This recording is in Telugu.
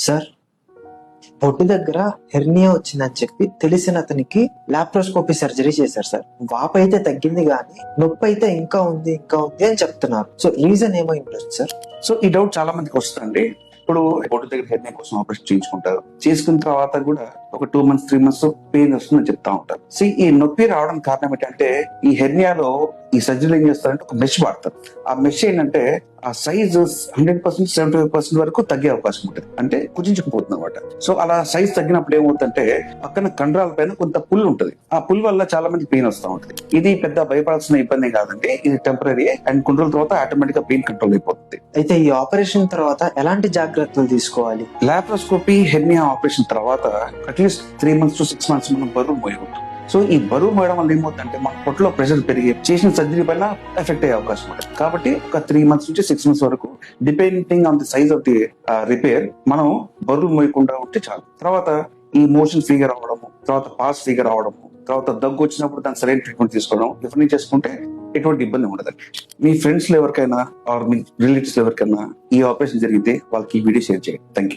సార్, పొట్టు దగ్గర హెర్నియా వచ్చిందని చెప్పి తెలిసిన అతనికి లాప్రోస్కోపీ సర్జరీ చేశారు సార్. వాపు అయితే తగ్గింది కానీ నొప్పి అయితే ఇంకా ఉంది అని చెప్తున్నారు. సో రీజన్ ఏమో ఉండొచ్చు సార్. సో ఈ డౌట్ చాలా మందికి వస్తుందండి. ఇప్పుడు పొట్టు దగ్గర హెర్నియా కోసం ఆపరేషన్ చేయించుకుంటారు. చేసుకున్న తర్వాత కూడా ఒక 2 months 3 months పెయిన్ వస్తుందని చెప్తా ఉంటారు. సో ఈ నొప్పి రావడానికి కారణం ఏంటంటే ఈ హెర్నియాలో ఈ సర్జరీలు ఏం చేస్తారంటే ఒక మెష్ వాడతారు. ఆ మెష్ ఏంటంటే ఆ సైజ్ 100% 75% వరకు తగ్గే అవకాశం ఉంటుంది. అంటే కుచించుకుపోతుంది అనమాట. సో అలా సైజ్ తగ్గినప్పుడు ఏమవుతుందంటే పక్కన కండరాల పైన కొంత పుల్ ఉంటుంది. ఆ పుల్ వల్ల చాలా మంది పెయిన్ వస్తూ ఉంటుంది. ఇది పెద్ద భయపడాల్సిన ఇబ్బంది కాదండి. ఇది టెంపరీ అండ్ కొన్ని రోజుల తర్వాత ఆటోమేటిక్ గా పెయిన్ కంట్రోల్ అయిపోతుంది. అయితే ఈ ఆపరేషన్ తర్వాత ఎలాంటి జాగ్రత్తలు తీసుకోవాలి? లాప్రోస్కోపీ హెర్నియా ఆపరేషన్ తర్వాత అట్లీస్ట్ 3 months to 6 months మనం బరువు మోయకూడదు. సో ఈ బరువు మోయడం వల్ల ఏమవుతుందంటే మన పొట్టలో ప్రెషర్ పెరిగి చేసిన సర్జరీ పైన ఎఫెక్ట్ అయ్యే అవకాశం ఉంటుంది. కాబట్టి ఒక 3 months నుంచి 6 months వరకు depending on the size of the repair మనం బరువు మోయకుండా ఉంటే చాలు. తర్వాత ఈ మోషన్ ఫిగర్ అవడము, తర్వాత పాస్ ఫిగర్ అవడము, తర్వాత దగ్గు వచ్చినప్పుడు దాని సరైన ట్రీట్మెంట్ తీసుకోవడం, ఇవన్నీ చేసుకుంటే ఎటువంటి ఇబ్బంది ఉండదండి. మీ ఫ్రెండ్స్ లో ఎవరికైనా ఆర్ మీ రిలేటివ్స్ ఎవరికైనా ఈ ఆపరేషన్ జరిగితే వాళ్ళకి ఈ వీడియో షేర్ చేయండి. Thank you.